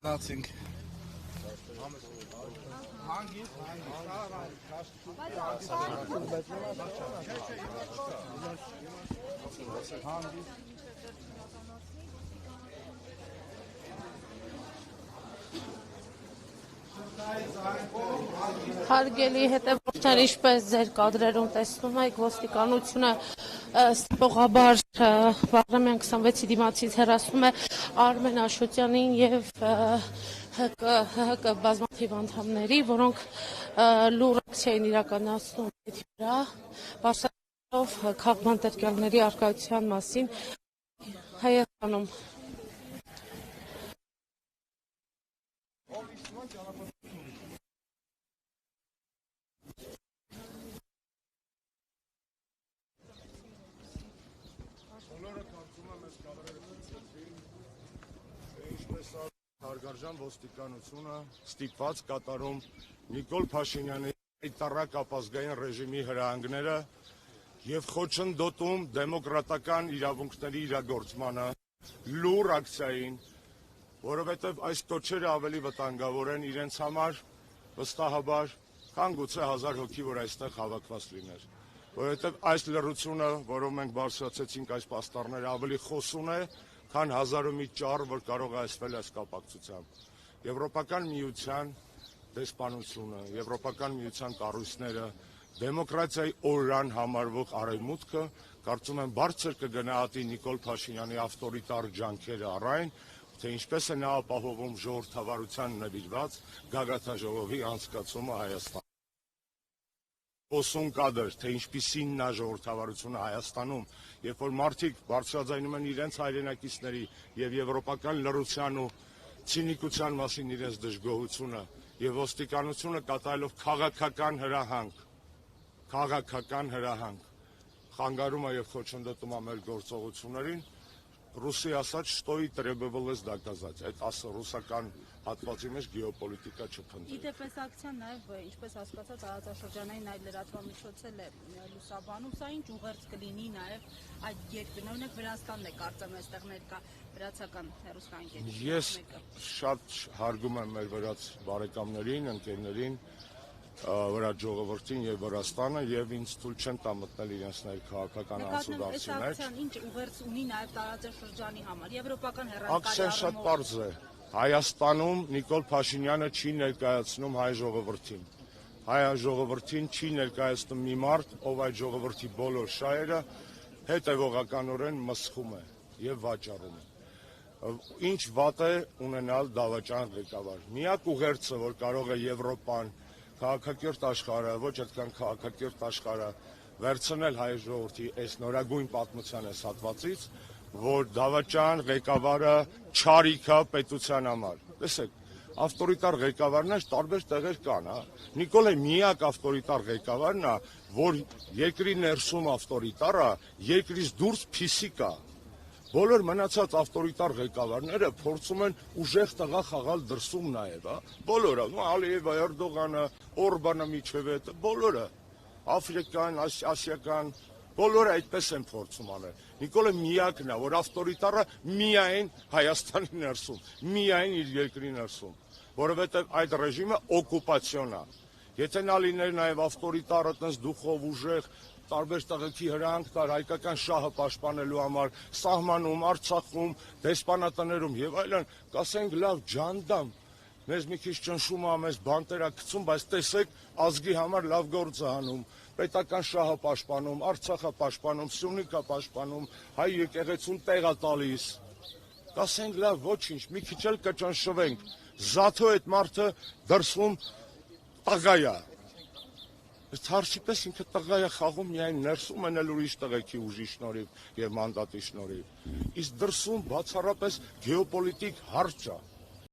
Nothing. Հարգելի հետևորդներ, ինչպես ձեր կադրերում տեսնում եք, ոստիկանությունը ստիպողաբար Բաղրամյան 26-ի դիմացից հեռացնում է Արմեն Աշոտյանին եւ ՀՀԿ բազմաթիվ անդամների, որոնք լուռ ակցիա են իրականացնում դեպի վրա, բացառելով քաղբան տերկյալների առկայության մասին Հայաստանում։ Հարգարժան ոստիկանությունը ստիպված կատարում Նիկոլ Փաշինյանի հայտարարակ ապազգային ռեժիմի հրահանգները եւ խոչընդոտում դեմոկրատական իրավունքների իրագործմանը լուռ ակցիային, որովհետեւ այս կոչերը ավելի վտանգավոր են իրենց համար վստահաբար, քան գուցե 1000 հոգի, որ այստեղ հավաքված լիներ, որովհետեւ այս լռությունը, որով մենք բարձրացեցինք այս պաստառները, ավելի խոսուն է, քան 1000-ը մի ճառ, որ կարող է ասվել այս կապակցությամբ։ Եվրոպական միության դեսպանությունը, Եվրոպական միության կառույցները, դեմոկրատիայի օրրան համարվող արևմուտքը, կարծում եմ բարձր կգնահատի Նիկոլ Փաշինյանի ավտորիտար ջանքերը առայն, թե ինչպես է նա ապահովում ժողովրդավարության նվիրված գագաթնաժողովի անցկացումը Հայաստանում։ Խոսուն կադր, թե ինչպիսին նա ժողովրդավարությունը Հայաստանում, երբ որ մարդիկ բարձրաձայնում են իրենց հայրենակիցների եւ եվրոպական լռության ու ցինիկության մասին իրենց դժգոհությունը եւ ոստիկանությունը կատարելով քաղաքական հրահանգ, խանգարում է եւ խոչընդոտում է մեր գործողություններին, ռուսի ասած «Что и требовалось доказать», այդ ասը ռուսական հատվածի մեջ գեոպոլիտիկա չփնտրի։ Իդեպ այս ակցիան նաև, ինչպես հասկացա, տարածաշրջանային այլ լրատվամիջոցել է լուսաբանում, սա ինչ ուղերձ կլինի նաև այդ երկրին, օրինակ Վրաստանն է կարծեմ այստեղ ներկա վրացական հեռուստաընկերություն։ Ես շատ հարգում եմ մեր վրաց բարեկամներին, ընկերներին, վրաց ժողովրդին եւ Վրաստանը եւ ինձ թույլ չեն տա մտնել իրենց ներքաղաքական անցուդարձի մեջ։ Ինչ ուղերձ ունի նաև տարածաշրջանի համար, եվրոպական Ակցիան շատ պարզ է։ Հայաստանում Նիկոլ Փաշինյանը չի ներկայացնում հայ ժողովրդին։ Հայ ժողովրդին չի ներկայացնում մի մարդ, ով այդ ժողովրդի բոլոր շահերը հետևողականորեն մսխում է եւ վաճառում է։ Ինչ վատ է ունենալ դավաճան ղեկավար։ Միակ ուղերձը, որ կարող է Եվրոպան, քաղաքակիրթ աշխարհը, ոչ այդքան քաղաքակիրթ աշխարհը վերցնել հայ ժողովրդի այս նորագույն պատմության այս հատվածից, որ դավաճան ղեկավարը չարիքա պետության համար։ Տեսեք, ավտորիտար ղեկավարներ տարբեր տեղեր կան, հա։ Նիկոլը միակ ավտորիտար ղեկավարն է, որ երկրի ներսում ավտորիտարը, երկրից դուրս փիսիկ է։ Բոլոր մնացած ավտորիտար ղեկավարները փորձում են ուժեղ տղա խաղալ դրսում նաև, հա։ Բոլորը, Ալիևը, Էրդողանը, Օրբանը միջև է, բոլորը, աֆրիկան, ասիական, բոլորը այդպես են փորձում անել։ Նիկոլը միակն է, որ ավտորիտարը միայն Հայաստանի ներսում, միայն իր երկրի ներսում, որովհետև այդ ռեժիմը օկուպացիոն է։ Եթե նա լիներ նաև ավտորիտարը, տես դուխով ուժեղ, տարբեր տեղեքի հրահանգ տար հայկական շահը պաշտպանելու համար, սահմանում, Արցախում, դեսպանատներում եւ այլն, կասենք լավ ջանդամ, մեզ մի քիչ ճնշում է, մեզ բանտեր է գցում, բայց տեսեք ազգի համար լավ գործ է անում, պետական շահը պաշտպանում, Արցախը պաշտպանում, Սյունիքը պաշտպանում, հայ եկեղեցուն տեղ է տալիս։ Կասենք լավ, ոչինչ, մի քիչ էլ կճնշվենք, զաթո այդ մարդը դրսում տղա է։ Հարցի պես ինքը տղա է խաղում միայն ներսում են էլ ուրիշ տղեկի ուժի շնորհիվ եւ մանդատի շնորհիվ։ Իսկ դրսում բացառապես գեոպոլիտիկ հարց է։